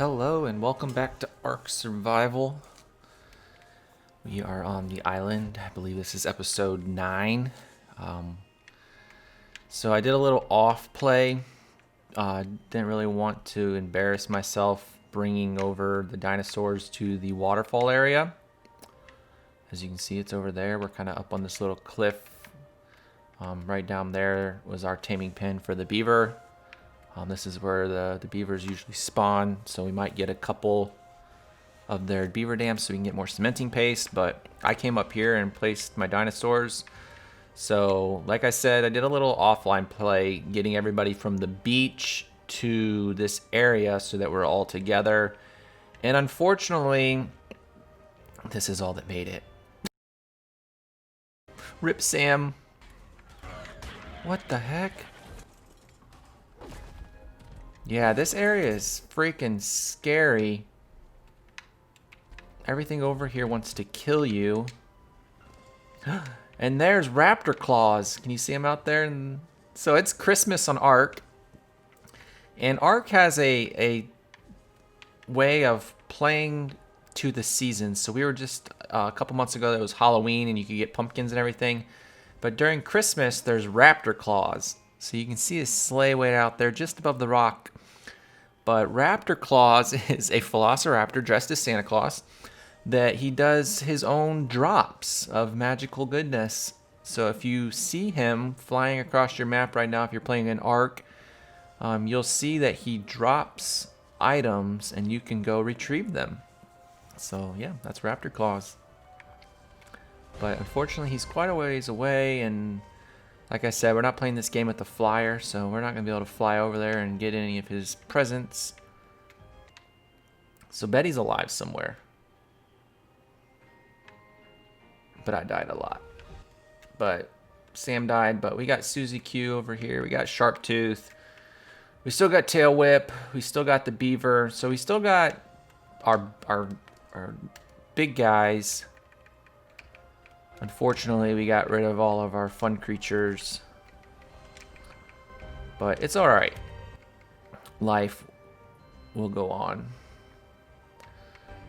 Hello and welcome back to Ark Survival. We are on the island. I believe this is episode 9. So I did a little off play. Didn't really want to embarrass myself bringing over the dinosaurs to the waterfall area. As you can see, it's over there. We're kind of up on this little cliff. Right down there was our taming pen for the beaver. This is where the beavers usually spawn, so we might get a couple of their beaver dams so we can get more cementing paste, but I came up here and placed my dinosaurs. So like I said, I did a little offline play getting everybody from the beach to this area so that we're all together, and unfortunately this is all that made it. Rip Sam. What the heck? Yeah, this area is freaking scary. Everything over here wants to kill you. And there's raptor claws. Can you see them out there? And so it's Christmas on Ark. And Ark has a way of playing to the seasons. So we were just a couple months ago, it was Halloween and you could get pumpkins and everything. But during Christmas, there's raptor claws. So you can see a sleigh way out there just above the rock. But Raptor Claus is a velociraptor dressed as Santa Claus that he does his own drops of magical goodness. So if you see him flying across your map right now, if you're playing an Ark, you'll see that he drops items and you can go retrieve them. So yeah, that's Raptor Claus. But unfortunately, he's quite a ways away, and like I said, we're not playing this game with the flyer, so we're not going to be able to fly over there and get any of his presents. So Betty's alive somewhere. But I died a lot. But Sam died, but we got Susie Q over here. We got Sharptooth. We still got Tail Whip. We still got the Beaver. So we still got our big guys. Unfortunately, we got rid of all of our fun creatures. But it's alright. Life will go on.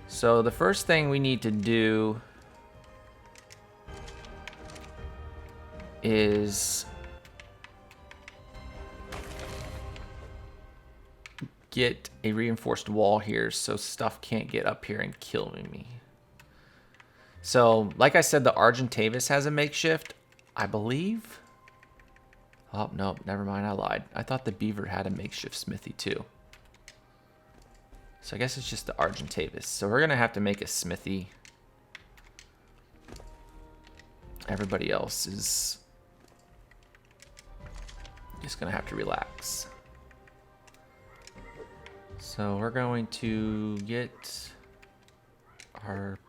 So the first thing we need to do is get a reinforced wall here so stuff can't get up here and kill me. So, like I said, the Argentavis has a makeshift, I believe. Oh, no, never mind, I lied. I thought the Beaver had a makeshift smithy too. So I guess it's just the Argentavis. So we're going to have to make a smithy. Everybody else is just going to have to relax. So we're going to get our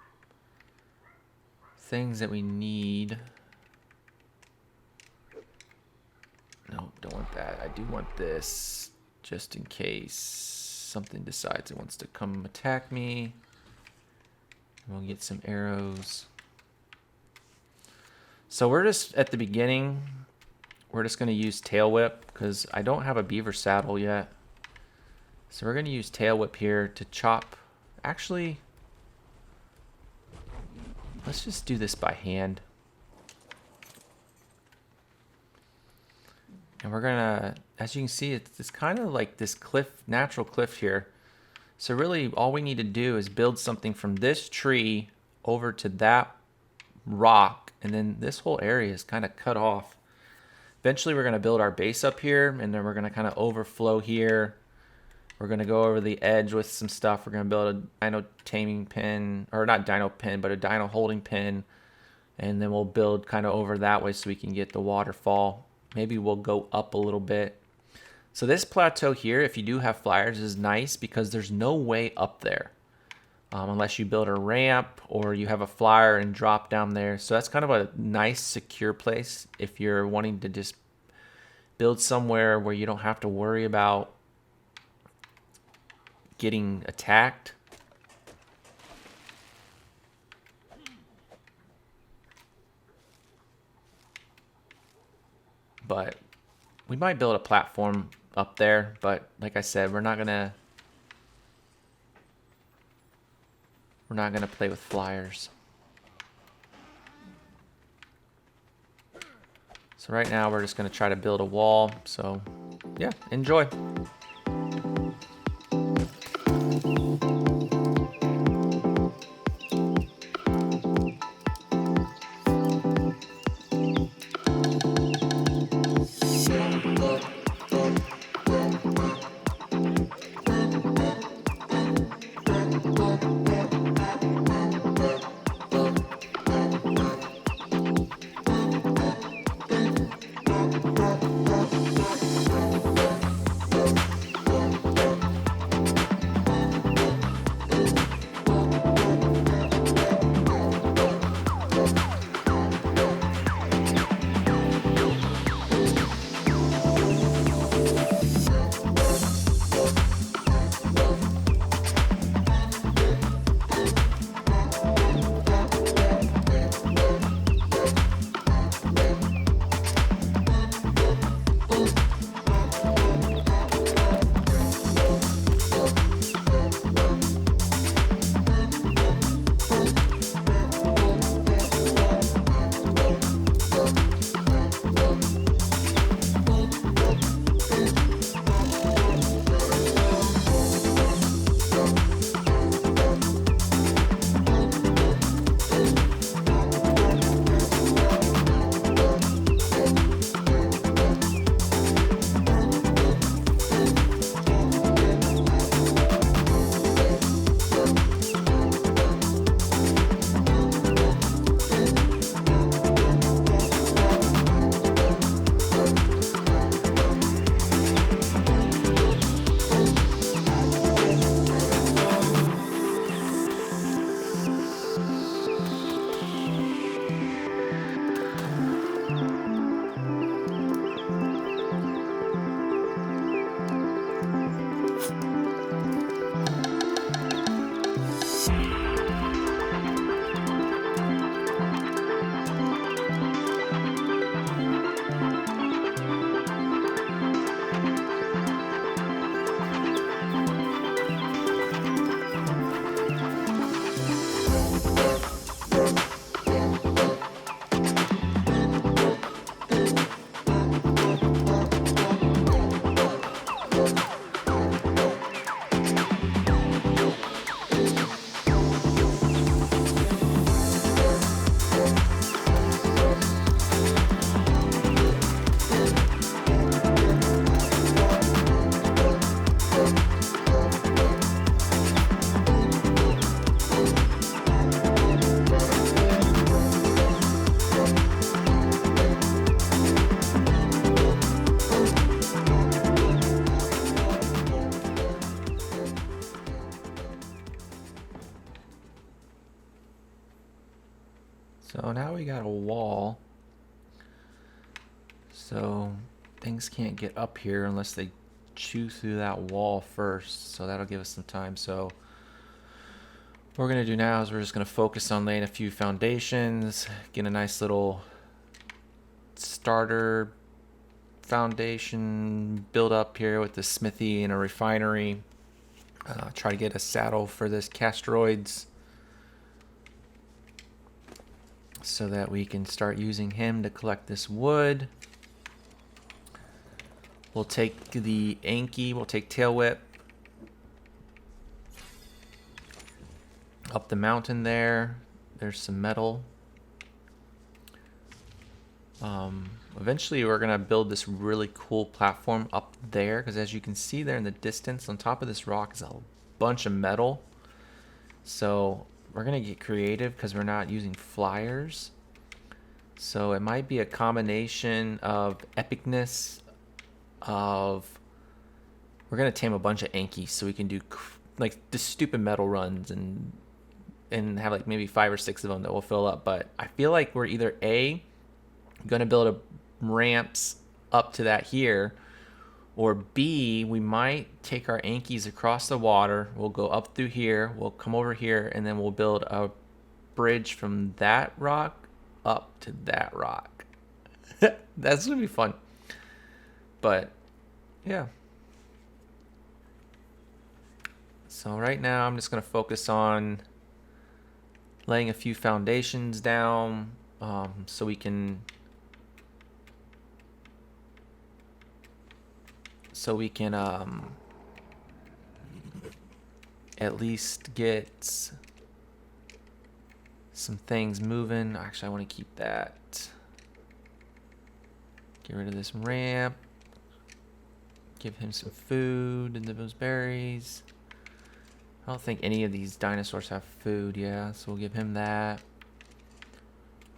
things that we need. No, don't want that. I do want this just in case something decides it wants to come attack me. We'll get some arrows. So we're just at the beginning. We're just going to use Tail Whip because I don't have a beaver saddle yet. So we're going to use Tail Whip here to chop. Actually, let's just do this by hand. And we're gonna, as you can see, it's kind of like this cliff, natural cliff here. So really all we need to do is build something from this tree over to that rock. And then this whole area is kind of cut off. Eventually we're gonna build our base up here, and then we're gonna kind of overflow here. We're gonna go over the edge with some stuff. We're gonna build a dino taming pin, or not dino pin, but a dino holding pin. And then we'll build kind of over that way so we can get the waterfall. Maybe we'll go up a little bit. So this plateau here, if you do have flyers, is nice because there's no way up there. Unless you build a ramp or you have a flyer and drop down there. So that's kind of a nice, secure place if you're wanting to just build somewhere where you don't have to worry about getting attacked. But we might build a platform up there, but like I said, we're not gonna we're not gonna play with flyers. So right now we're just gonna try to build a wall. So yeah, enjoy. So now we got a wall. So things can't get up here unless they chew through that wall first. So that'll give us some time. So what we're gonna do now is we're just gonna focus on laying a few foundations, get a nice little starter foundation build up here with the smithy and a refinery. Try to get a saddle for this Castroids so that we can start using him to collect this wood. We'll take the Anki, we'll take Tail Whip up the mountain there. There's some metal. Eventually we're gonna build this really cool platform up there, because as you can see there in the distance on top of this rock is a bunch of metal. So we're gonna get creative because we're not using flyers. So it might be a combination of epicness of, we're gonna tame a bunch of Ankies so we can do like the stupid metal runs and have like maybe 5 or 6 of them that will fill up. But I feel like we're either gonna build ramps up to that here, or B, we might take our Ankies across the water. We'll go up through here, we'll come over here, and then we'll build a bridge from that rock up to that rock. That's gonna be fun. But yeah. So right now I'm just gonna focus on laying a few foundations down so we can at least get some things moving. Actually, I want to keep that. Get rid of this ramp. Give him some food and those berries. I don't think any of these dinosaurs have food, yeah, so we'll give him that.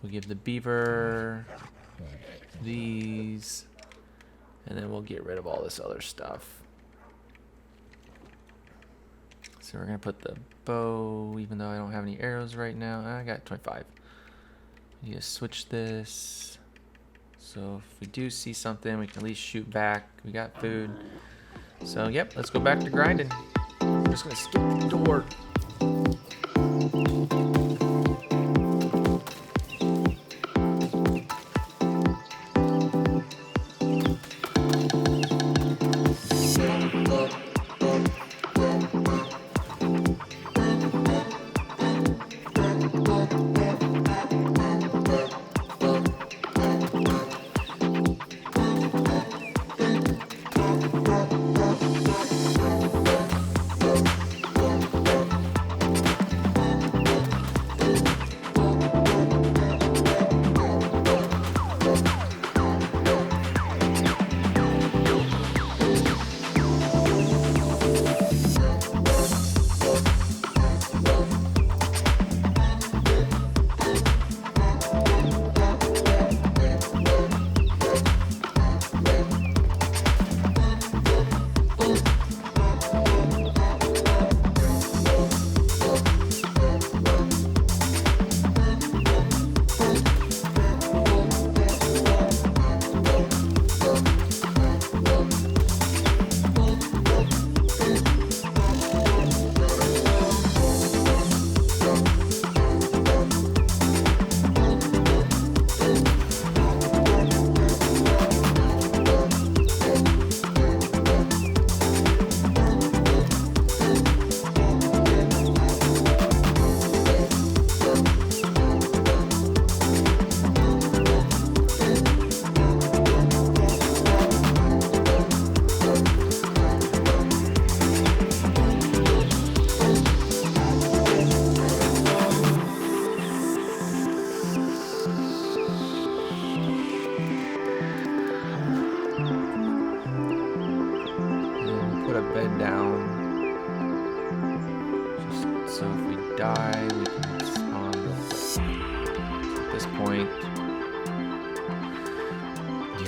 We'll give the beaver these, and then we'll get rid of all this other stuff. So we're gonna put the bow, even though I don't have any arrows right now. I got 25. We need to switch this. So if we do see something, we can at least shoot back. We got food. So yep, let's go back to grinding. I'm just gonna skip the door.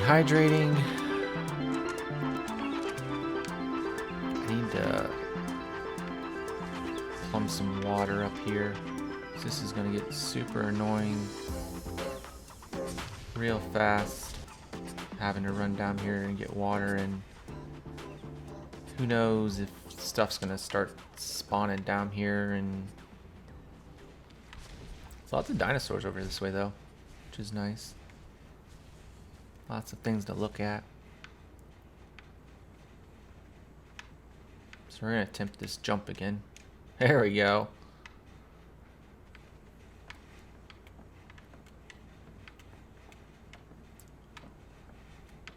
Hydrating. I need to plumb some water up here. This is gonna get super annoying real fast, having to run down here and get water, and who knows if stuff's gonna start spawning down here. And there's lots of dinosaurs over this way though, which is nice. Lots of things to look at. So we're gonna attempt this jump again. There we go.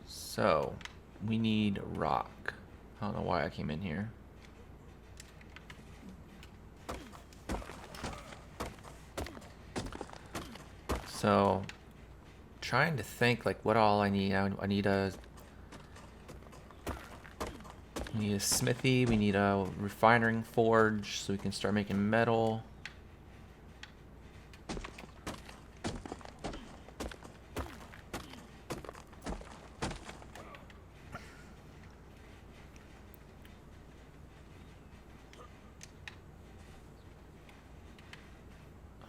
So we need rock. I don't know why I came in here. So trying to think like what all I need. I need a smithy, we need a refining forge so we can start making metal. I'm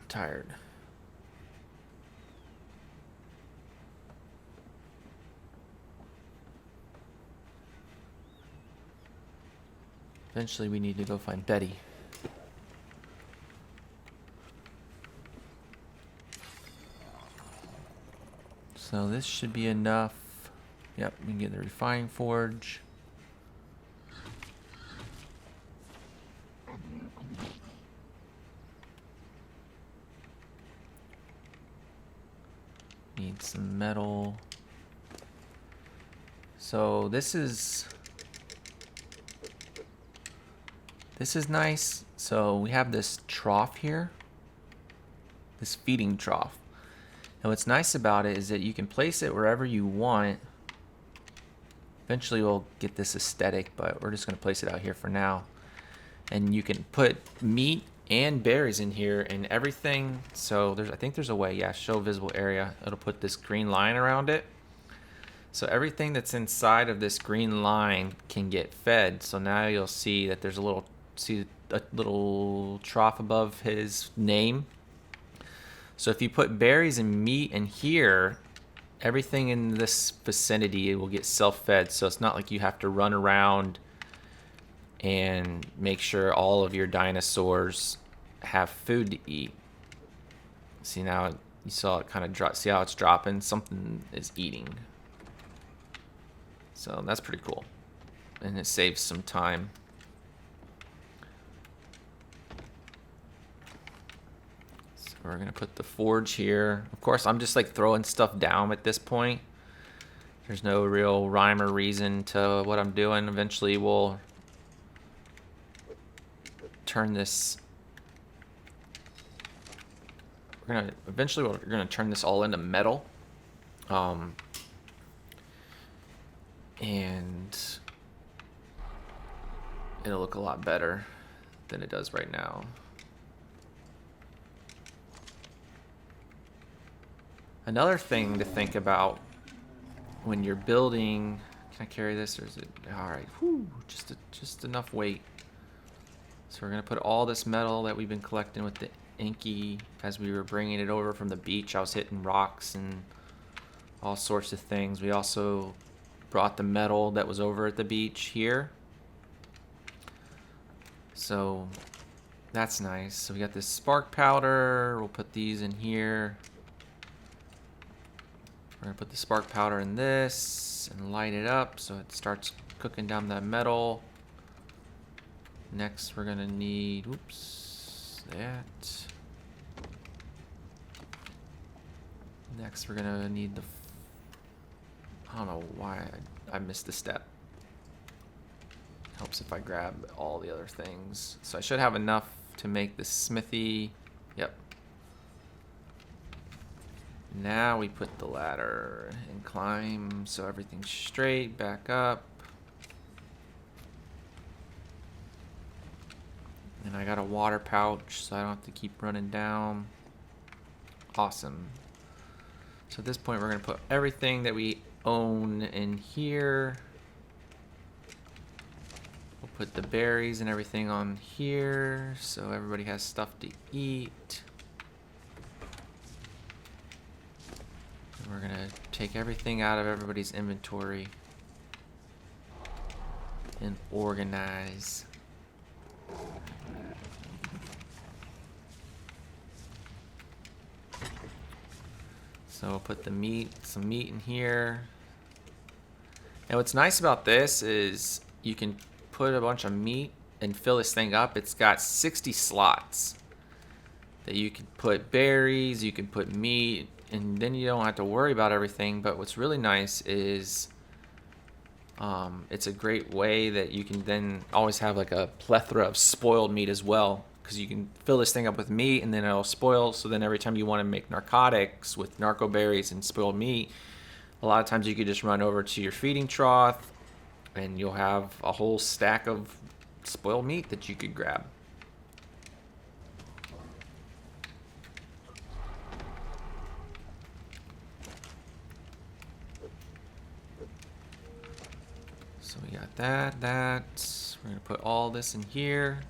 tired. Eventually we need to go find Betty. So this should be enough. Yep, we can get the refining forge. Need some metal. So this is nice. So we have this trough here, this feeding trough. And what's nice about it is that you can place it wherever you want. Eventually we'll get this aesthetic, but we're just going to place it out here for now. And you can put meat and berries in here and everything. So I think there's a way, yeah, show visible area. It'll put this green line around it. So everything that's inside of this green line can get fed. So now you'll see that there's a little trough above his name. So if you put berries and meat in here, everything in this vicinity will get self-fed. So it's not like you have to run around and make sure all of your dinosaurs have food to eat. See, now you saw it kind of drop. See how it's dropping? Something is eating. So that's pretty cool. And it saves some time. So we're gonna put the forge here. Of course, I'm just like throwing stuff down at this point. There's no real rhyme or reason to what I'm doing. Eventually we'll turn this. We're gonna turn this all into metal. And it'll look a lot better than it does right now. Another thing to think about when you're building, can I carry this or is it, all right, whew, just enough weight. So we're gonna put all this metal that we've been collecting with the Inky as we were bringing it over from the beach. I was hitting rocks and all sorts of things. We also brought the metal that was over at the beach here. So that's nice. So we got this spark powder. We'll put these in here. We're gonna put the spark powder in this and light it up so it starts cooking down that metal. Next we're gonna need, oops, that. Next we're gonna need the, I don't know why I missed the step. Helps if I grab all the other things. So I should have enough to make the smithy. Yep. Now we put the ladder and climb so everything's straight, back up. And I got a water pouch so I don't have to keep running down. Awesome. So at this point we're gonna put everything that we own in here. We'll put the berries and everything on here so everybody has stuff to eat. And we're gonna take everything out of everybody's inventory and organize. So we'll put some meat in here. And what's nice about this is you can put a bunch of meat and fill this thing up. It's got 60 slots that you can put berries, you can put meat, and then you don't have to worry about everything. But what's really nice is it's a great way that you can then always have like a plethora of spoiled meat as well. Because you can fill this thing up with meat and then it'll spoil. So then every time you want to make narcotics with narco berries and spoiled meat, a lot of times you could just run over to your feeding trough and you'll have a whole stack of spoiled meat that you could grab. So we got that. We're going to put all this in here.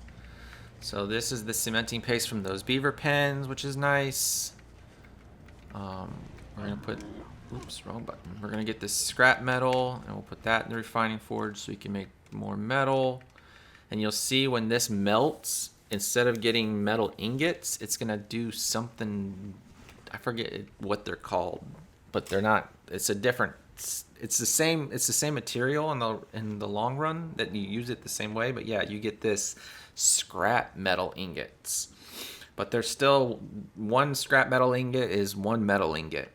So this is the cementing paste from those beaver pens, which is nice. We're gonna put, oops, wrong button. We're gonna get this scrap metal and we'll put that in the refining forge so we can make more metal. And you'll see when this melts, instead of getting metal ingots, it's gonna do something, I forget what they're called, but they're not, it's a different, it's the same material in the long run that you use it the same way, but yeah, you get this scrap metal ingots, but there's still one scrap metal ingot is one metal ingot.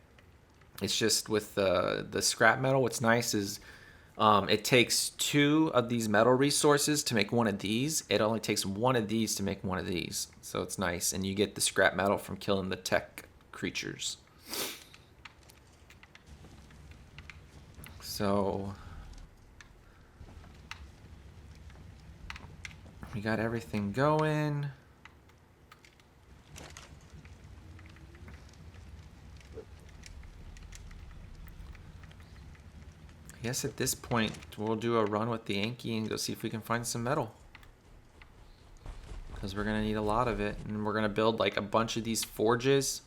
It's just with the scrap metal, what's nice is it takes 2 of these metal resources to make one of these. It only takes 1 of these to make one of these. So it's nice. And you get the scrap metal from killing the tech creatures. So we got everything going. I guess at this point we'll do a run with the Yankee and go see if we can find some metal. Because we're going to need a lot of it. And we're going to build like a bunch of these forges.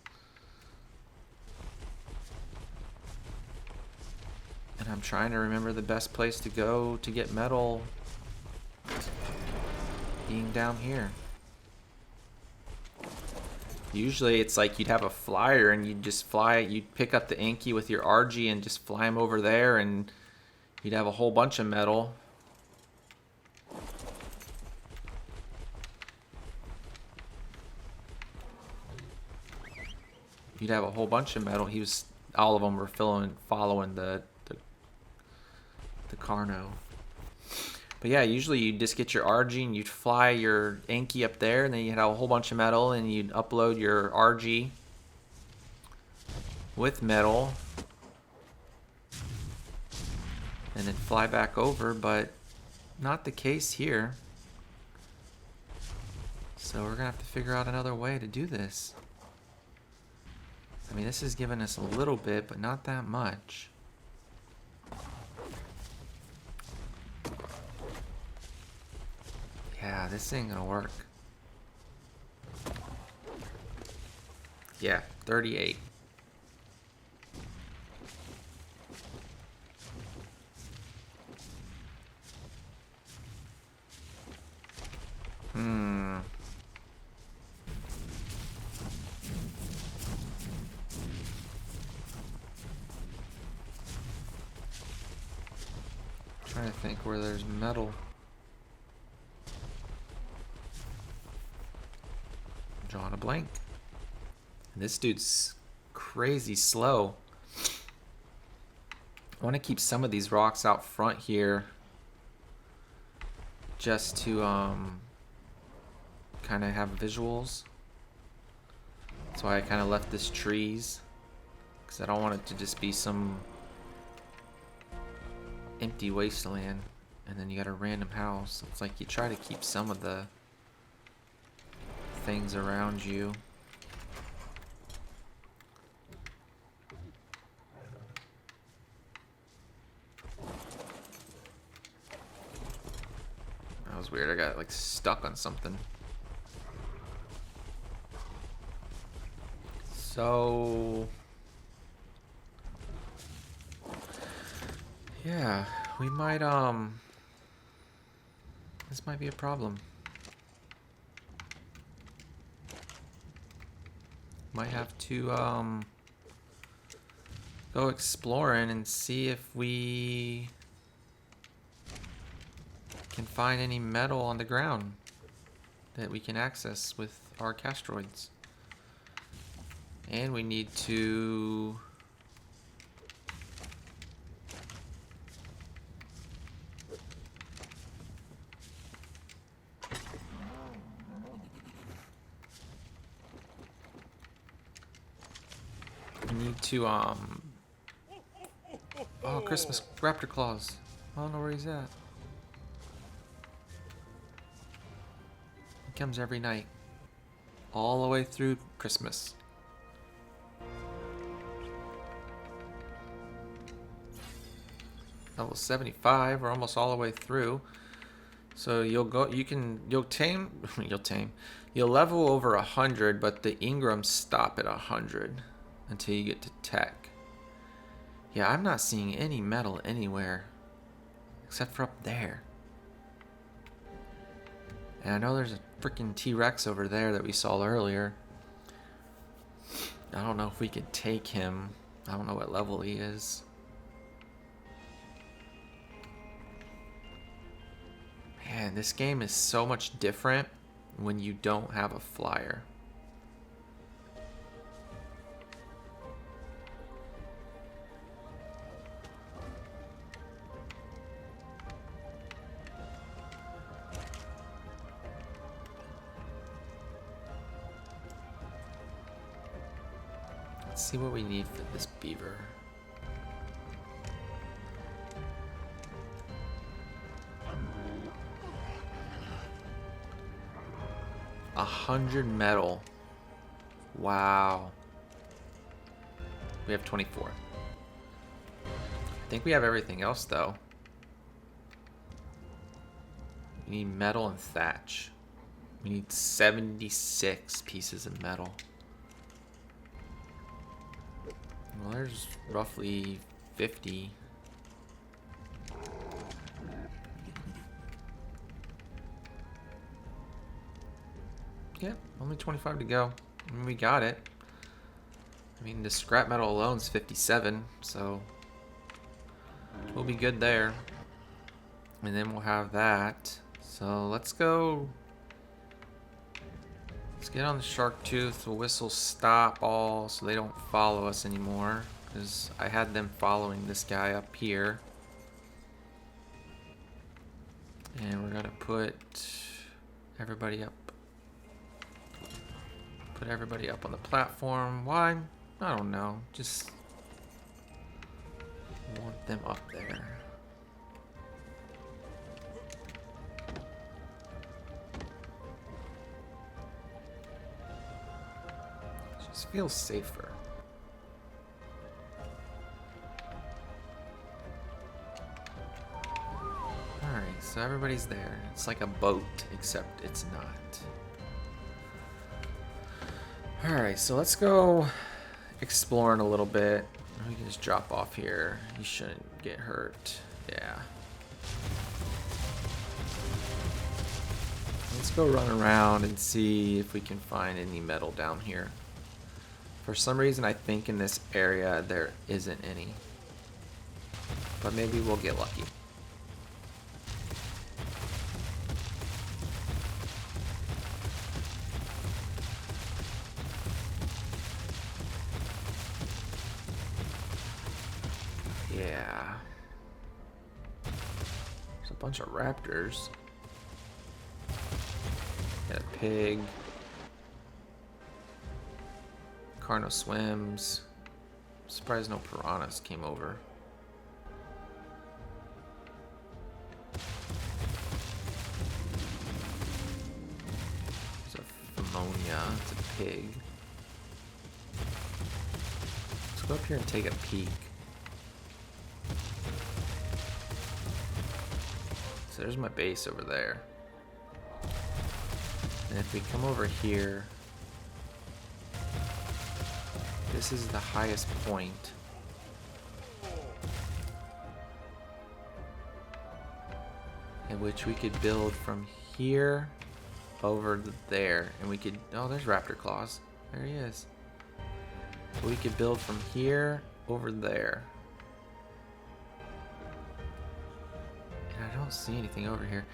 And I'm trying to remember the best place to go to get metal being down here. Usually it's like you'd have a flyer and you'd just fly, you'd pick up the Anki with your RG and just fly them over there and you'd have a whole bunch of metal. You'd have a whole bunch of metal. All of them were following the Carno. But yeah, usually you'd just get your RG and you'd fly your Anki up there and then you'd have a whole bunch of metal and you'd upload your RG with metal and then fly back over, but not the case here. So we're gonna have to figure out another way to do this. I mean, this has given us a little bit, but not that much. Yeah, this ain't gonna work. Yeah, 38. Trying to think where there's metal. Drawing a blank. This dude's crazy slow. I want to keep some of these rocks out front here just to kind of have visuals. That's why I kind of left this trees, because I don't want it to just be some empty wasteland and then you got a random house. It's like you try to keep some of the things around you. That was weird. I got like stuck on something. So yeah, we might this might be a problem. Might have to go exploring and see if we can find any metal on the ground that we can access with our castroids. And we need to oh, Christmas raptor claws. I don't know where he's at. He comes every night, all the way through Christmas. Level 75, we're almost all the way through. So you'll level over 100, but the Ingrams stop at 100 until you get to tech. Yeah, I'm not seeing any metal anywhere except for up there. And I know there's a freaking T-Rex over there that we saw earlier. I don't know if we could take him. I don't know what level he is. Man, this game is so much different when you don't have a flyer. Let's see what we need for this beaver. 100 metal. Wow. We have 24. I think we have everything else though. We need metal and thatch. We need 76 pieces of metal. Well, there's roughly 50. Yeah, only 25 to go. I mean, we got it. I mean, the scrap metal alone is 57, so we'll be good there. And then we'll have that. So let's go. Let's get on the shark tooth. We'll whistle stop all so they don't follow us anymore. Because I had them following this guy up here. And we're gonna put everybody up. Put everybody up on the platform. Why? I don't know. Just want them up there. Just feels safer. Alright, so everybody's there. It's like a boat, except it's not. Alright, so let's go exploring a little bit. We can just drop off here. He shouldn't get hurt. Yeah. Let's go run around and see if we can find any metal down here. For some reason, I think in this area there isn't any. But maybe we'll get lucky. Yeah. There's a bunch of raptors. Got a pig. Carno swims. Surprised no piranhas came over. There's a ammonia. It's a pig. Let's go up here and take a peek. So there's my base over there. And if we come over here, this is the highest point. In which we could build from here over there. And we could, oh, there's raptor claws. There he is. We could build from here over there. And I don't see anything over here.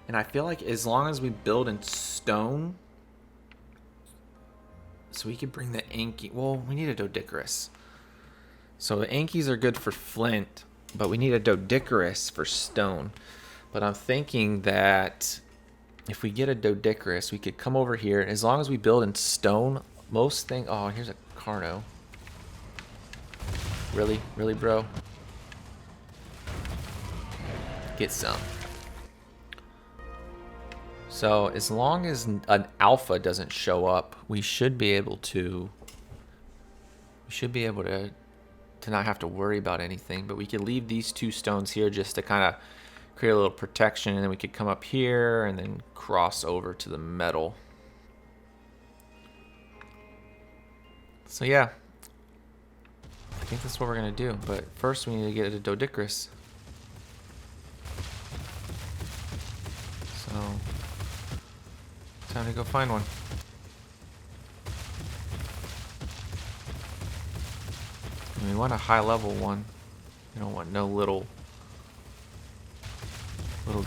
And I feel like as long as we build in stone, so we could bring the Anki. Well, we need a Doedicurus. So the Ankies are good for flint, but we need a Doedicurus for stone. But I'm thinking that if we get a Doedicurus, we could come over here. As long as we build in stone, most thing. Oh, here's a Carno. Really? Really, bro? Get some. So as long as an alpha doesn't show up, we should be able to not have to worry about anything. But we could leave these two stones here just to kind of create a little protection, and then we could come up here and then cross over to the metal. So yeah, I think that's what we're gonna do. But first we need to get a Doedicurus. So time to go find one. And we want a high level one. We don't want no little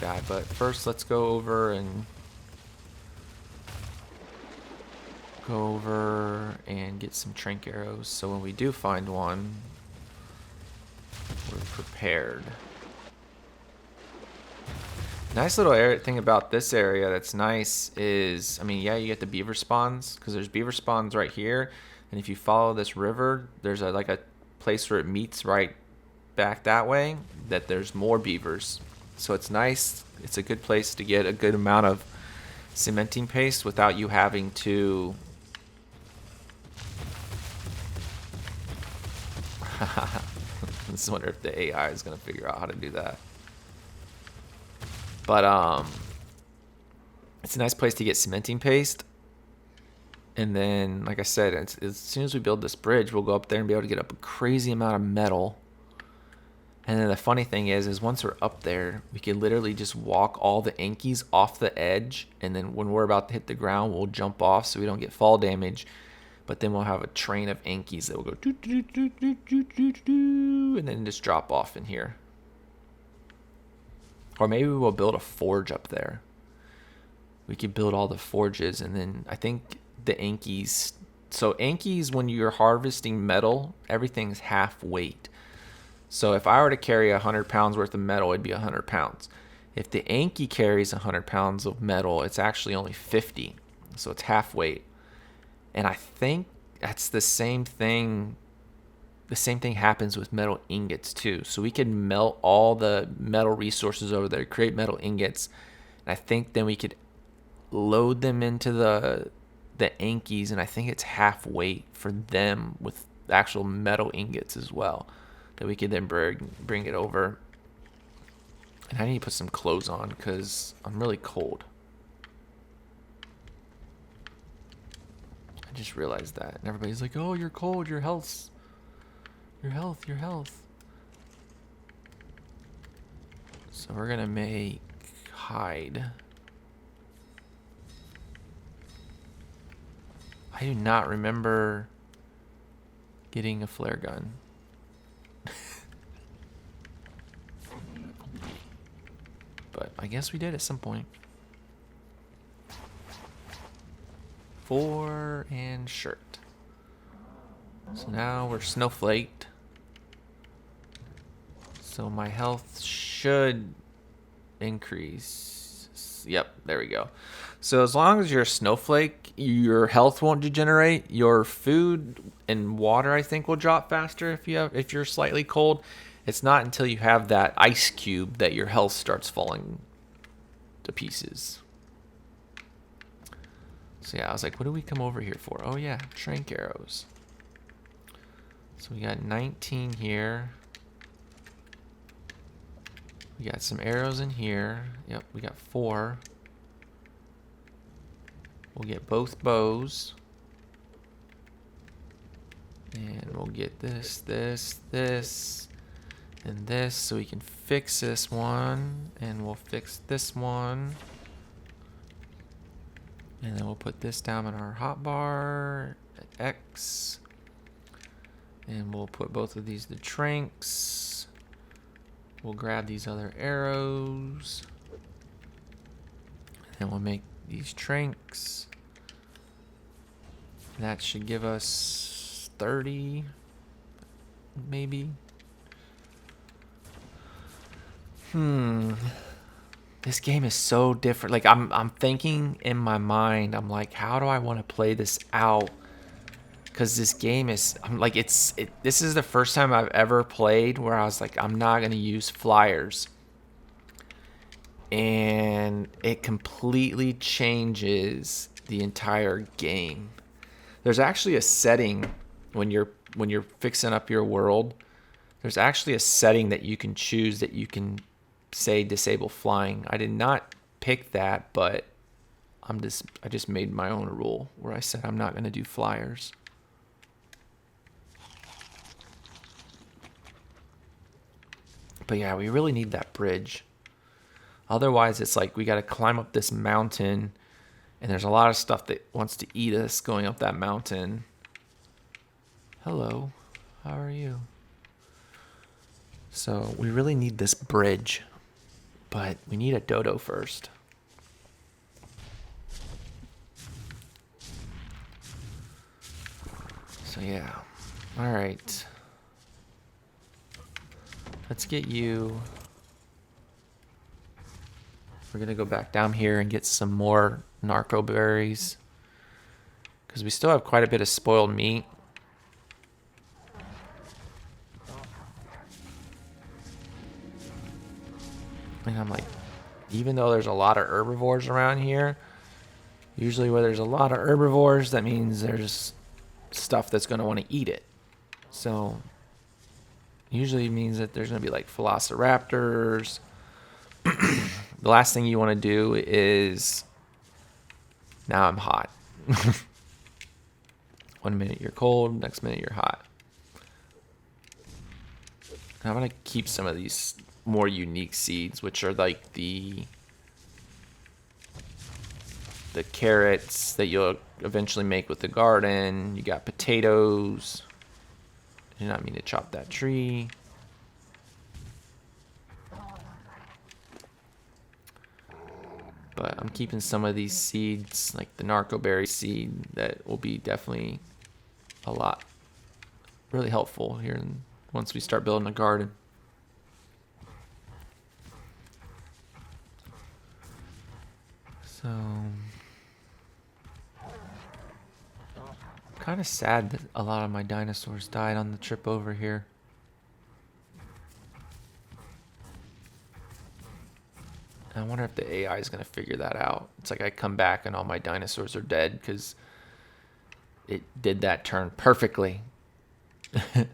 guy. But first let's go over and get some trank arrows. So when we do find one, we're prepared. Nice little thing about this area that's nice is, I mean, yeah, you get the beaver spawns, because there's beaver spawns right here. And if you follow this river, there's like a place where it meets right back that way, that there's more beavers. So it's nice. It's a good place to get a good amount of cementing paste without you having to I just wonder if the AI is going to figure out how to do that. But it's a nice place to get cementing paste. And then, like I said, as soon as we build this bridge, we'll go up there and be able to get up a crazy amount of metal. And then the funny thing is once we're up there, we can literally just walk all the Ankies off the edge. And then when we're about to hit the ground, we'll jump off so we don't get fall damage. But then we'll have a train of Ankies that will go doo, doo, doo, doo, doo, doo, doo, and then just drop off in here. Or maybe we'll build a forge up there. We could build all the forges, and then I think the Ankies. So Ankies, when you're harvesting metal, everything's half weight. So if I were to carry 100 pounds worth of metal, it'd be 100 pounds. If the Anki carries 100 pounds of metal, it's actually only 50. So it's half weight. And I think that's the same thing. The same thing happens with metal ingots too. So we can melt all the metal resources over there, create metal ingots. And I think then we could load them into the Ankies, and I think it's half weight for them with actual metal ingots as well, that we could then bring it over. And I need to put some clothes on because I'm really cold. I just realized that. And everybody's like, oh, you're cold, your health. So we're gonna make hide. I do not remember getting a flare gun. But I guess we did at some point. 4 and shirt. So now we're snowflaked. So my health should increase. Yep, there we go. So as long as you're a snowflake, your health won't degenerate. Your food and water, I think, will drop faster if you're slightly cold. It's not until you have that ice cube that your health starts falling to pieces. So yeah, I was like, what do we come over here for? Oh yeah, shrink arrows. So we got 19 here. We got some arrows in here. Yep, we got 4. We'll get both bows. And we'll get this, and this, so we can fix this one. And we'll fix this one. And then we'll put this down in our hotbar at X. And we'll put both of these to trinks. We'll grab these other arrows. And we'll make these trinks. That should give us 30, maybe. This game is so different. Like I'm thinking in my mind, I'm like, how do I want to play this out? Because this game is, this is the first time I've ever played where I was like, I'm not going to use flyers. And it completely changes the entire game. There's actually a setting when you're fixing up your world. There's actually a setting that you can choose that you can say disable flying. I did not pick that, but I just made my own rule where I said I'm not going to do flyers. But yeah, we really need that bridge. Otherwise, it's like we got to climb up this mountain, and there's a lot of stuff that wants to eat us going up that mountain. Hello, how are you? So we really need this bridge, but we need a dodo first. So yeah, all right. Let's get you. We're gonna go back down here and get some more narco berries, because we still have quite a bit of spoiled meat. And I'm like, even though there's a lot of herbivores around here, usually where there's a lot of herbivores, that means there's stuff that's going to want to eat it. So usually means that there's going to be like velociraptors. The last thing you want to do is, now I'm hot. 1 minute you're cold, next minute you're hot. I'm going to keep some of these more unique seeds, which are like the carrots that you'll eventually make with the garden. You got potatoes. I did not mean to chop that tree. But I'm keeping some of these seeds, like the narcoberry seed, that will be definitely a lot, really helpful here once we start building a garden. So, kind of sad that a lot of my dinosaurs died on the trip over here. I wonder if the AI is going to figure that out. It's like I come back and all my dinosaurs are dead because it did that turn perfectly. It'd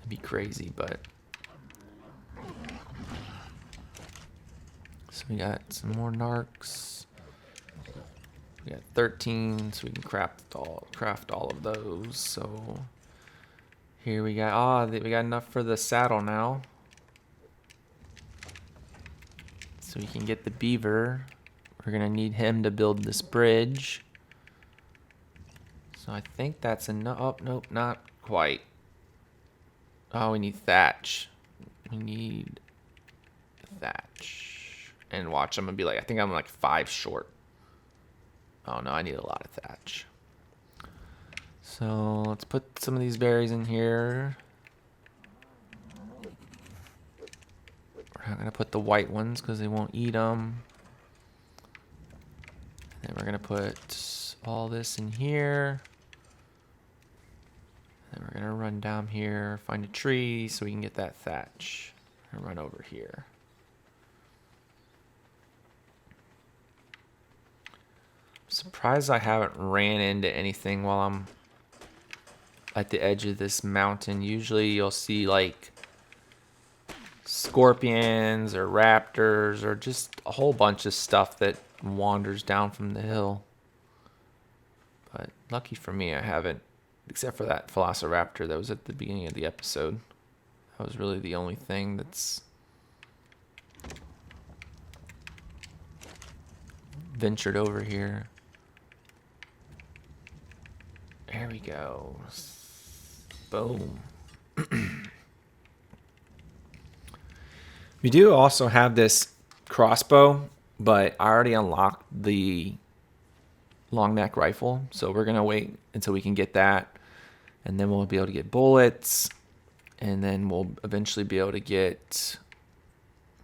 be crazy, but... So we got some more narcs. We got 13, so we can craft all of those. So here we got, we got enough for the saddle now. So we can get the beaver. We're gonna need him to build this bridge. So I think that's enough. Oh, nope, not quite. Oh, we need thatch. We need thatch. And watch, I'm gonna be like, I think I'm like 5 short. Oh no, I need a lot of thatch. So let's put some of these berries in here. We're not gonna put the white ones because they won't eat them. And then we're gonna put all this in here. And then we're gonna run down here, find a tree so we can get that thatch. And run over here. Surprised I haven't ran into anything while I'm at the edge of this mountain. Usually you'll see like scorpions or raptors or just a whole bunch of stuff that wanders down from the hill. But lucky for me, I haven't, except for that velociraptor that was at the beginning of the episode. That was really the only thing that's ventured over here. There we go. Boom. We do also have this crossbow, but I already unlocked the long neck rifle, so we're gonna wait until we can get that, and then we'll be able to get bullets, and then we'll eventually be able to get,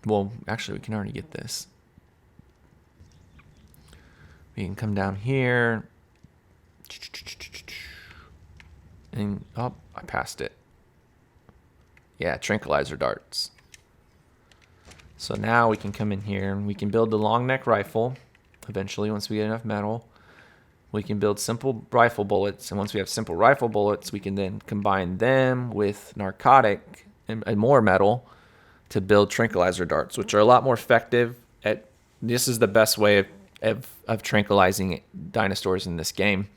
well, actually we can already get this. We can come down here, and oh, I passed it. Yeah, tranquilizer darts. So now we can come in here and we can build the long neck rifle. Eventually, once we get enough metal, we can build simple rifle bullets. And once we have simple rifle bullets, we can then combine them with narcotic and more metal to build tranquilizer darts, which are a lot more effective. This is the best way of tranquilizing dinosaurs in this game.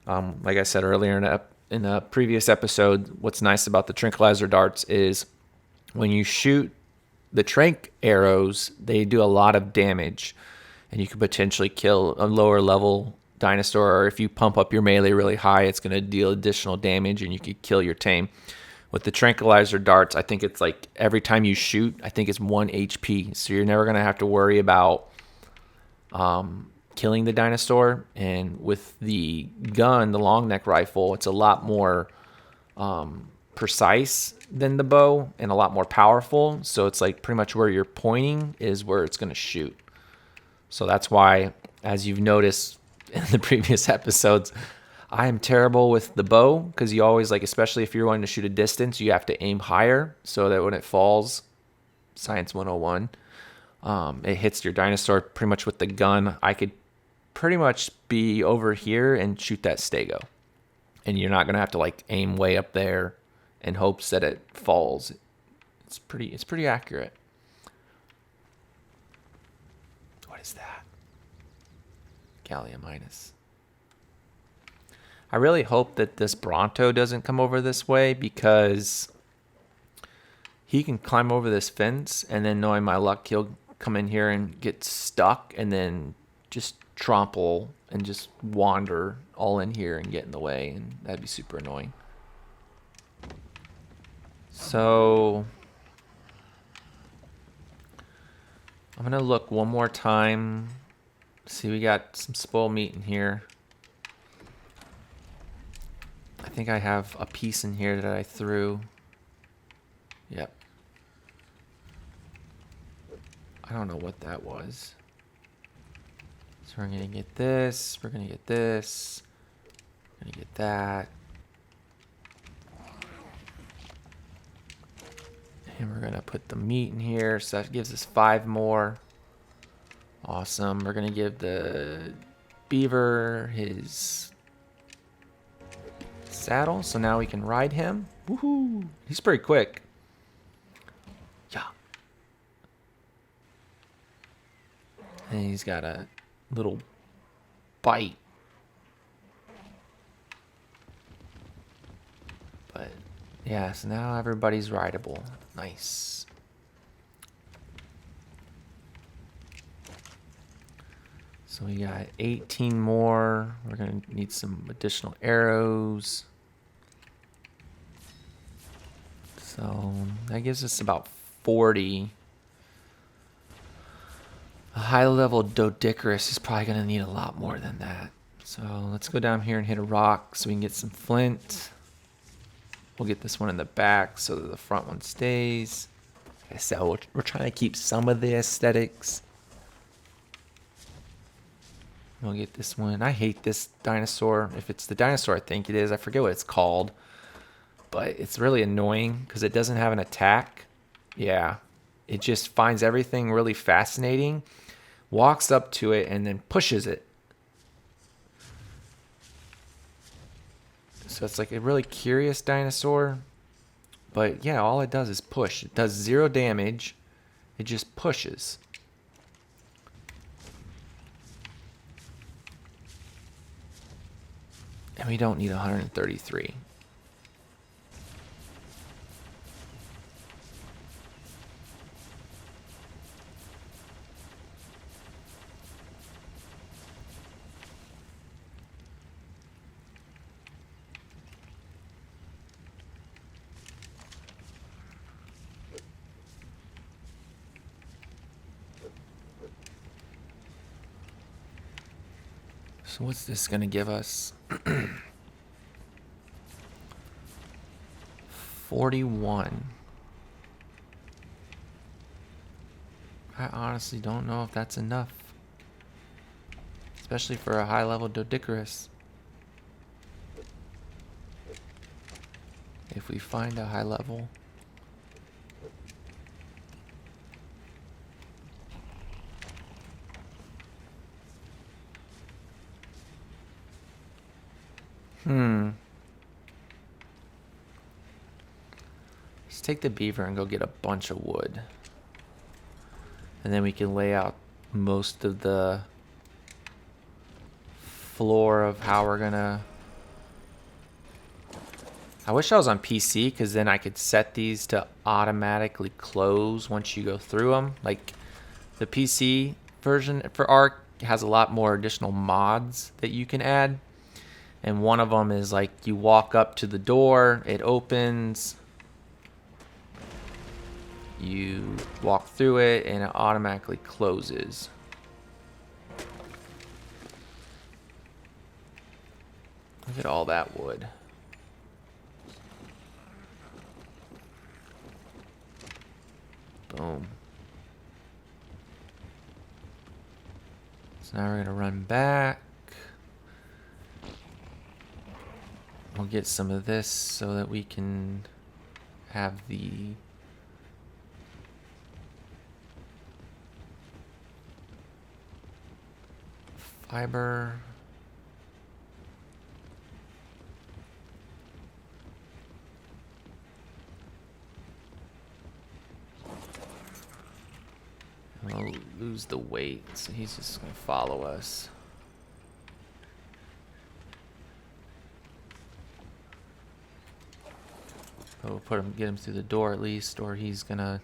Like I said earlier in a previous episode, what's nice about the tranquilizer darts is when you shoot the tranq arrows, they do a lot of damage, and you could potentially kill a lower level dinosaur, or if you pump up your melee really high, it's going to deal additional damage and you could kill your tame. With the tranquilizer darts, I think it's like every time you shoot, I think it's 1 HP, so you're never going to have to worry about killing the dinosaur. And with the gun, the long neck rifle, it's a lot more precise than the bow and a lot more powerful, so it's like pretty much where you're pointing is where it's going to shoot. So that's why, as you've noticed in the previous episodes, I am terrible with the bow because you always, like, especially if you're wanting to shoot a distance, you have to aim higher so that when it falls, Science 101, it hits your dinosaur pretty much with the gun. I could pretty much be over here and shoot that stego. And you're not going to have to, like, aim way up there in hopes that it falls. It's pretty accurate. What is that? Gallium minus. I really hope that this Bronto doesn't come over this way because he can climb over this fence and then knowing my luck, he'll come in here and get stuck and then just trample and just wander all in here and get in the way, and that'd be super annoying. So I'm gonna look one more time. See, we got some spoiled meat in here. I think I have a piece in here that I threw. Yep. I don't know what that was. So we're gonna get this, we're gonna get this, we're gonna get that. And we're gonna put the meat in here, so that gives us 5 more. Awesome. We're gonna give the beaver his saddle, so now we can ride him. Woohoo! He's pretty quick. Yeah. And he's got a little bite. But yeah, so now everybody's rideable. Nice. So we got 18 more. We're gonna need some additional arrows. So that gives us about 40. A high level Doedicurus is probably gonna need a lot more than that. So let's go down here and hit a rock so we can get some flint. We'll get this one in the back so that the front one stays. Like I said, we're trying to keep some of the aesthetics. We'll get this one. I hate this dinosaur. If it's the dinosaur I think it is, I forget what it's called. But it's really annoying because it doesn't have an attack. Yeah. It just finds everything really fascinating, walks up to it, and then pushes it. So it's like a really curious dinosaur. But yeah, all it does is push. It does 0 damage. It just pushes. And we don't need 133. So what's this gonna give us? 41. I honestly don't know if that's enough. Especially for a high level Doedicurus. If we find a high level. Let's take the beaver and go get a bunch of wood. And then we can lay out most of the floor of how we're gonna... I wish I was on PC because then I could set these to automatically close once you go through them. Like the PC version for Ark has a lot more additional mods that you can add. And one of them is like you walk up to the door, it opens, you walk through it, and it automatically closes. Look at all that wood. Boom. So now we're going to run back. we'll get some of this so that we can have the fiber. We'll lose the weight, so he's just gonna follow us. But we'll get him through the door at least, or he's gonna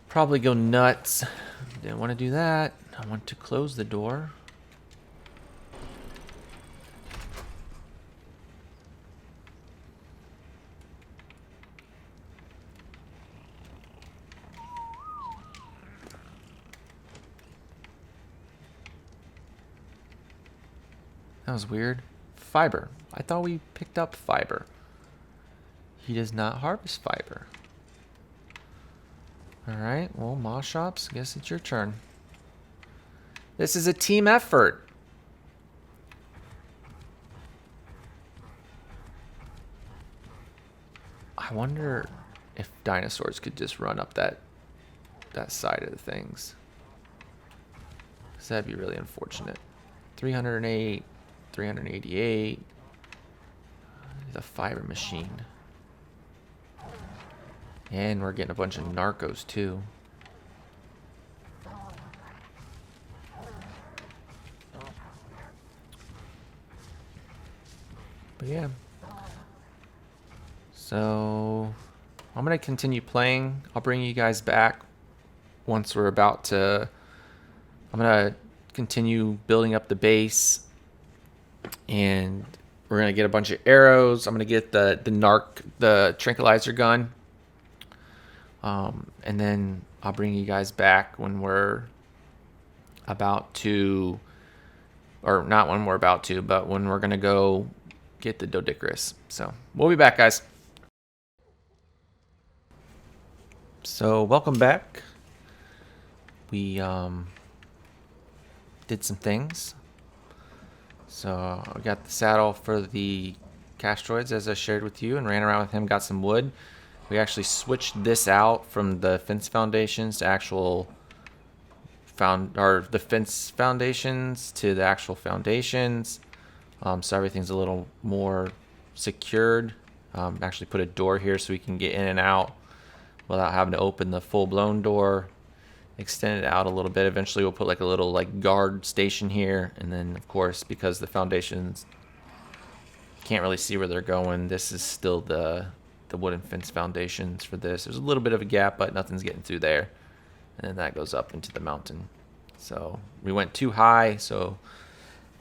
probably go nuts. Didn't want to do that. I want to close the door. That was weird. Fiber. I thought we picked up fiber. He does not harvest fiber. Alright, well, Moshops, I guess it's your turn. This is a team effort. I wonder if dinosaurs could just run up that side of the things. Because that'd be really unfortunate. 308, 388. The fiber machine. And we're getting a bunch of narcos too. But yeah. So I'm gonna continue playing. I'll bring you guys back once we're about to. I'm gonna continue building up the base, and we're gonna get a bunch of arrows. I'm gonna get the tranquilizer gun. And then I'll bring you guys back when we're about to, or not when we're about to, but when we're going to go get the Doedicurus. So we'll be back, guys. So welcome back. We did some things. So I got the saddle for the Castroids, as I shared with you, and ran around with him, got some wood. We actually switched this out from the fence foundations to actual the fence foundations to the actual foundations. So everything's a little more secured. Actually put a door here so we can get in and out without having to open the full-blown door. Extend it out a little bit. Eventually we'll put like a little like guard station here, and then of course, because the foundations can't really see where they're going, this is still the wooden fence foundations for this. There's a little bit of a gap, but nothing's getting through there. And then that goes up into the mountain. So we went too high, so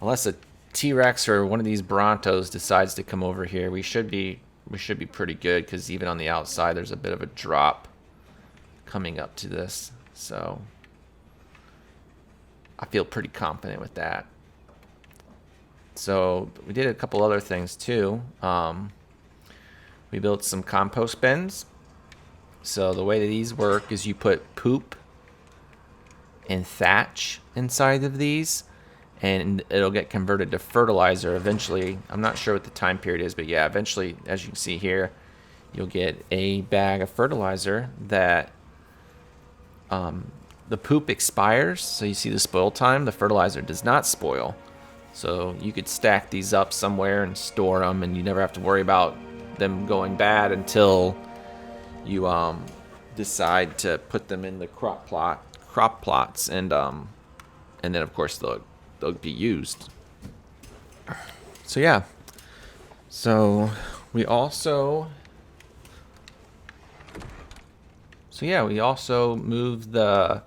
unless a T-Rex or one of these Brontos decides to come over here, we should be pretty good, because even on the outside there's a bit of a drop coming up to this. So I feel pretty confident with that. So we did a couple other things too. We built some compost bins. So the way that these work is you put poop and thatch inside of these, and it'll get converted to fertilizer eventually. I'm not sure what the time period is, but yeah, eventually, as you can see here, you'll get a bag of fertilizer that the poop expires. So you see the spoil time, the fertilizer does not spoil. So you could stack these up somewhere and store them, and you never have to worry about them going bad until you decide to put them in the crop plots, and then of course they'll be used. So yeah. So we also moved the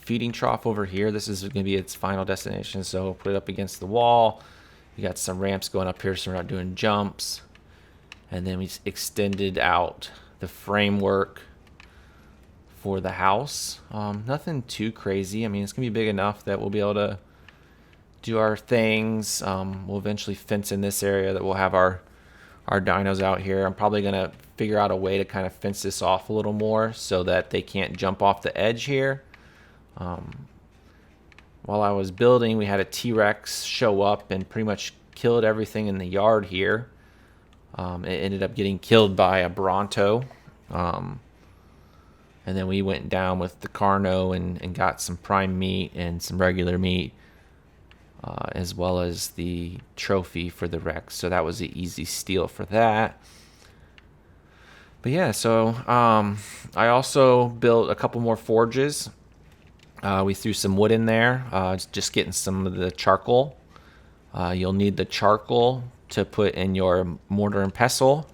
feeding trough over here. This is going to be its final destination, so put it up against the wall. We got some ramps going up here so we're not doing jumps. And then we extended out the framework for the house. Nothing too crazy. I mean, it's going to be big enough that we'll be able to do our things. We'll eventually fence in this area that we'll have our dinos out here. I'm probably going to figure out a way to kind of fence this off a little more so that they can't jump off the edge here. while I was building, we had a T-Rex show up and pretty much killed everything in the yard here. It ended up getting killed by a Bronto. And then we went down with the Carno and got some prime meat and some regular meat, as well as the trophy for the Rex. So that was an easy steal for that. But yeah, so I also built a couple more forges. We threw some wood in there, just getting some of the charcoal. You'll need the charcoal to put in your mortar and pestle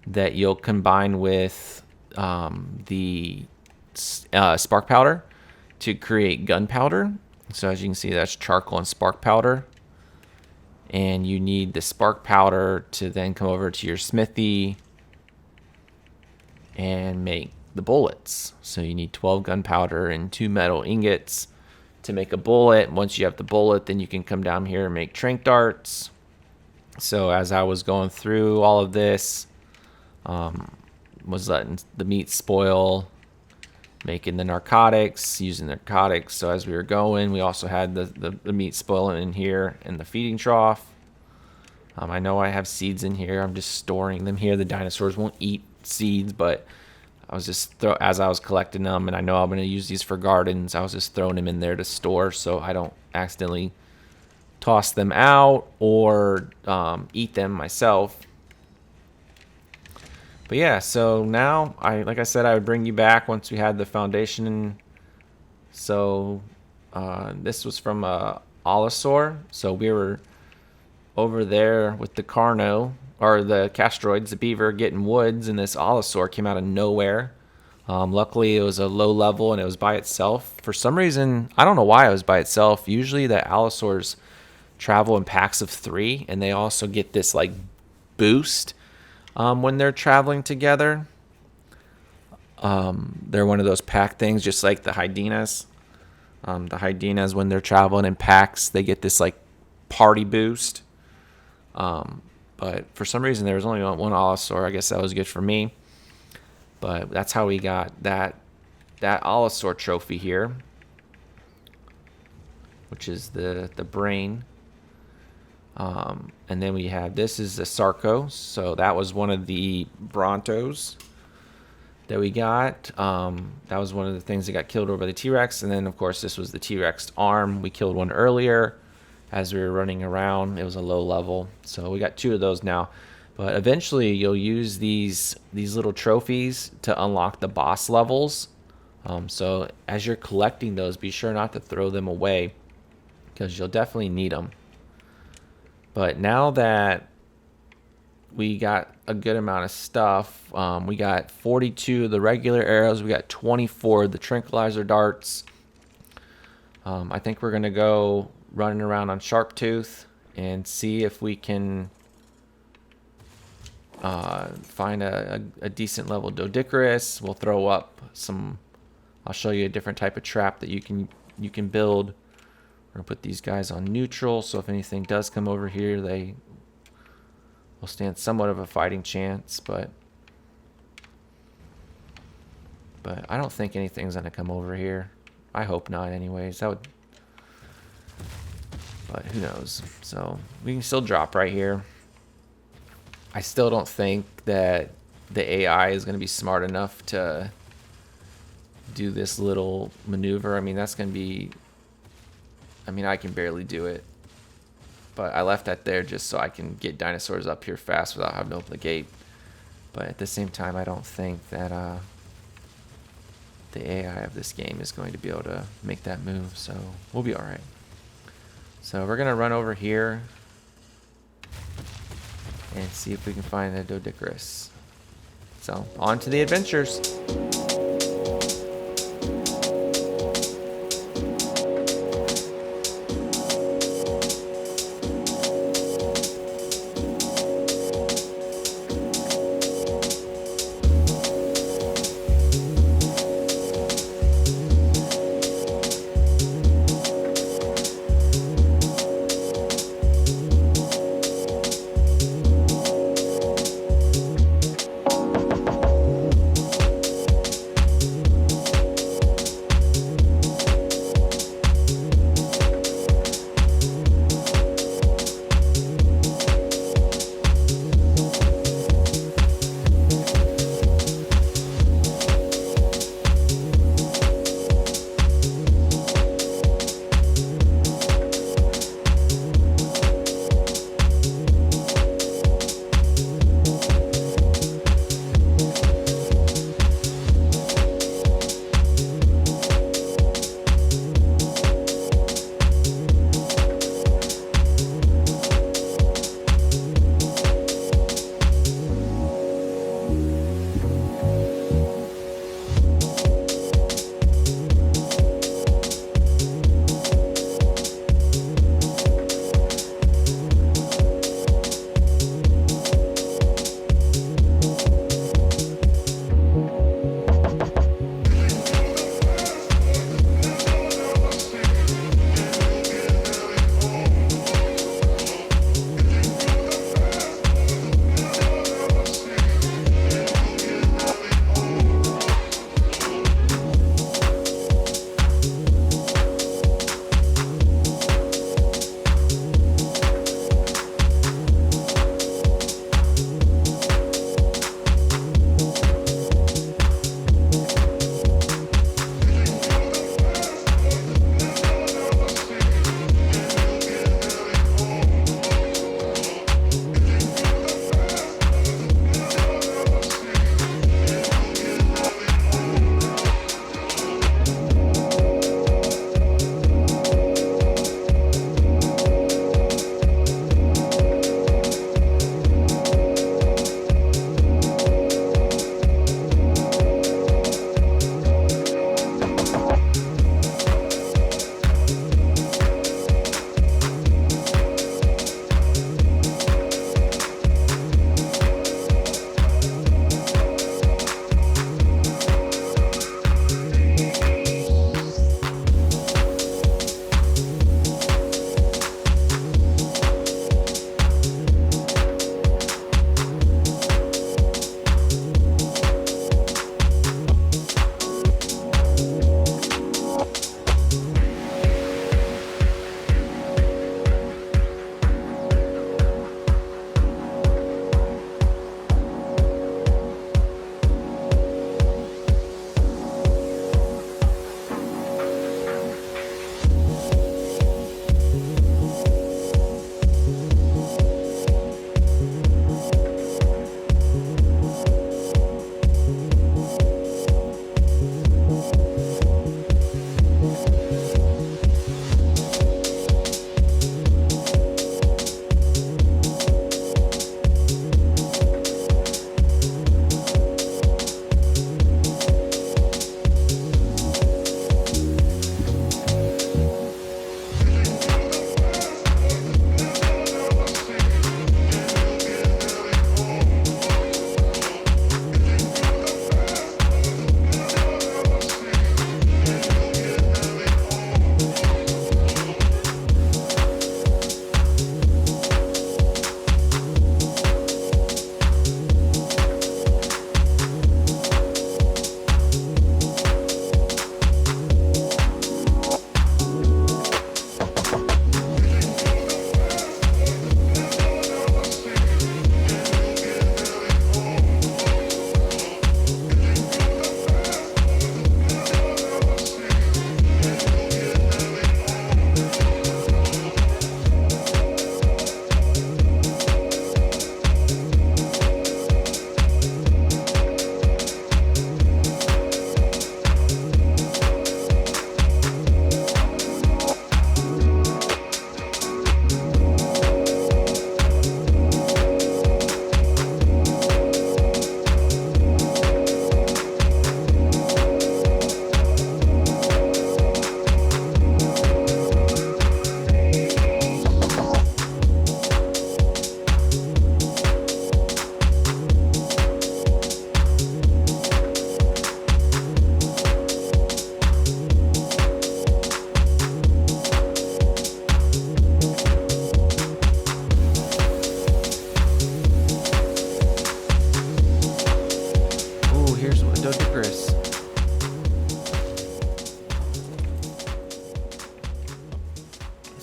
that you'll combine with the spark powder to create gunpowder. So as you can see, that's charcoal and spark powder. And you need the spark powder to then come over to your smithy and make the bullets. So you need 12 gunpowder and 2 metal ingots to make a bullet. Once you have the bullet, then you can come down here and make tranq darts. So as I was going through all of this, was letting the meat spoil, making the narcotics, using narcotics. So as we were going, we also had the meat spoiling in here in the feeding trough. I know I have seeds in here. I'm just storing them here. The dinosaurs won't eat seeds, but I was just as I was collecting them, and I know I'm going to use these for gardens, I was just throwing them in there to store so I don't accidentally toss them out or eat them myself. But yeah, so now like I said, I would bring you back once we had the foundation. So this was from Allosaur. So we were over there with the Carno, or the Castroids, the beaver, getting woods, and this Allosaur came out of nowhere. Luckily, it was a low level and it was by itself. For some reason, I don't know why it was by itself. Usually the Allosaurs travel in packs of 3, and they also get this like boost when they're traveling together. They're one of those pack things, just like the hyenas. The hyenas, when they're traveling in packs, they get this like party boost. But for some reason, there was only one Allosaur. I guess that was good for me. But that's how we got that Allosaur trophy here, which is the brain. And then we have, this is the Sarco. So that was one of the Brontos that we got. That was one of the things that got killed over by the T-Rex. And then, of course, this was the T-Rex arm. We killed one earlier as we were running around. It was a low level. So we got 2 of those now. But eventually you'll use these little trophies to unlock the boss levels. So as you're collecting those, be sure not to throw them away, because you'll definitely need them. But now that we got a good amount of stuff, we got 42 of the regular arrows, we got 24 of the tranquilizer darts. I think we're going to go running around on Sharptooth and see if we can find a decent level Doedicurus. We'll throw up some, I'll show you a different type of trap that you can build. We're gonna put these guys on neutral, so if anything does come over here, they will stand somewhat of a fighting chance, but I don't think anything's gonna come over here. I hope not anyways. But who knows. So we can still drop right here. I still don't think that the AI is going to be smart enough to do this little maneuver. I mean, that's going to be, I mean, I can barely do it. But I left that there just so I can get dinosaurs up here fast without having to open the gate. But at the same time, I don't think that the AI of this game is going to be able to make that move. So we'll be all right. So we're going to run over here and see if we can find a Doedicurus. So, on to the adventures.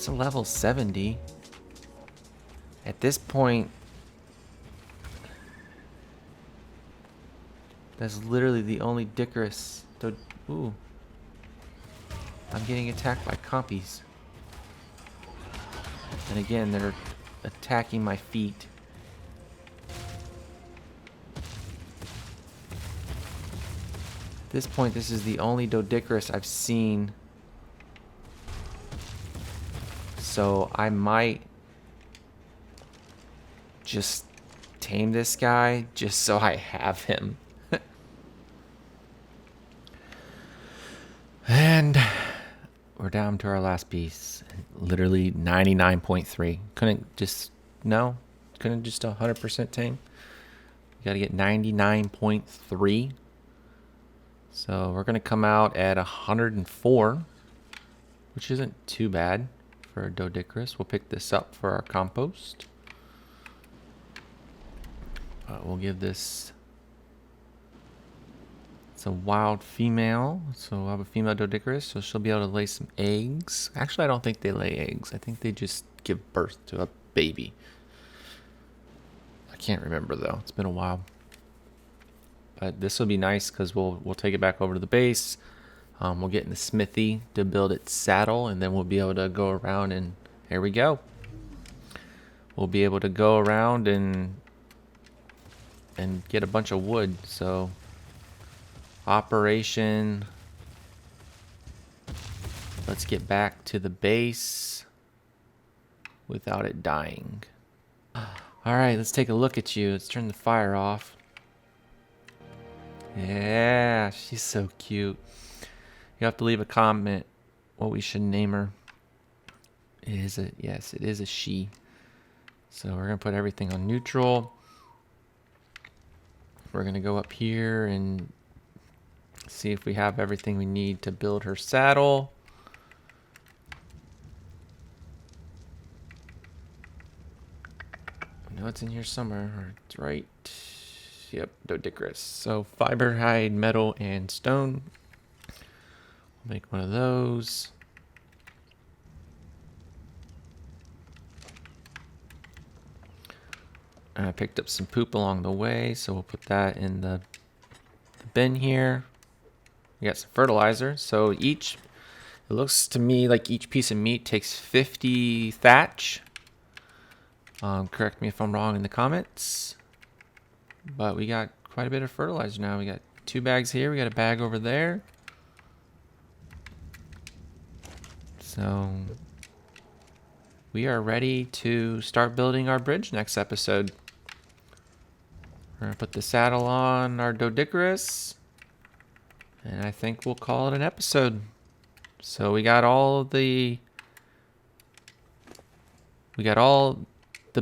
It's a level 70. At this point, that's literally the only Doedicurus. Ooh. I'm getting attacked by compies. And again, they're attacking my feet. At this point, this is the only Doedicurus I've seen. So I might just tame this guy just so I have him. And we're down to our last piece. Literally 99.3. Couldn't just 100% tame. You gotta get 99.3. So we're gonna come out at 104, which isn't too bad for a Doedicurus. We'll pick this up for our compost. We'll give this, it's a wild female, so we'll have a female Doedicurus, so she'll be able to lay some eggs. Actually, I don't think they lay eggs. I think they just give birth to a baby. I can't remember though. It's been a while. But this will be nice because we'll take it back over to the base. We'll get in the smithy to build its saddle, and then we'll be able to go around and here we go. We'll be able to go around and get a bunch of wood. So operation, let's get back to the base without it dying. All right, let's take a look at you. Let's turn the fire off. Yeah, she's so cute. You have to leave a comment what we should name her. Yes, it is a she. So we're gonna put everything on neutral. We're gonna go up here and see if we have everything we need to build her saddle. I know it's in here somewhere. It's right. Yep, Doedicurus. So fiber, hide, metal, and stone. I'll make one of those. And I picked up some poop along the way, so we'll put that in the bin here. We got some fertilizer. So it looks to me like each piece of meat takes 50 thatch. Correct me if I'm wrong in the comments. But we got quite a bit of fertilizer now. We got 2 bags here. We got a bag over there. So we are ready to start building our bridge next episode. We're going to put the saddle on our Doedicurus. And I think we'll call it an episode. So we got all the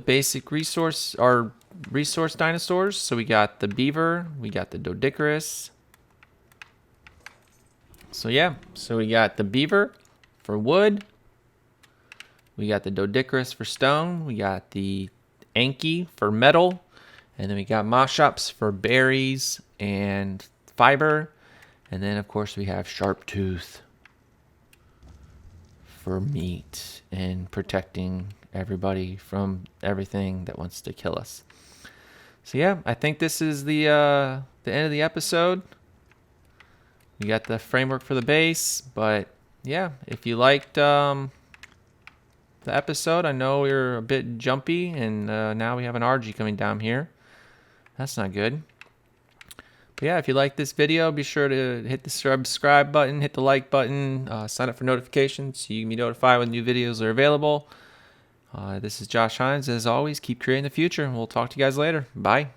basic resource dinosaurs. So we got the beaver, we got the Doedicurus. So yeah, so we got the beaver for wood. We got the Doedicurus for stone. We got the Anki for metal. And then we got Moschops for berries and fiber. And then, of course, we have Sharptooth for meat and protecting everybody from everything that wants to kill us. So, yeah, I think this is the end of the episode. We got the framework for the base. But, yeah, if you liked the episode, I know we were a bit jumpy. And now we have an RG coming down here. That's not good. But yeah, if you like this video, be sure to hit the subscribe button, hit the like button, sign up for notifications so you can be notified when new videos are available. This is Josh Hines. As always, keep creating the future, and we'll talk to you guys later. Bye.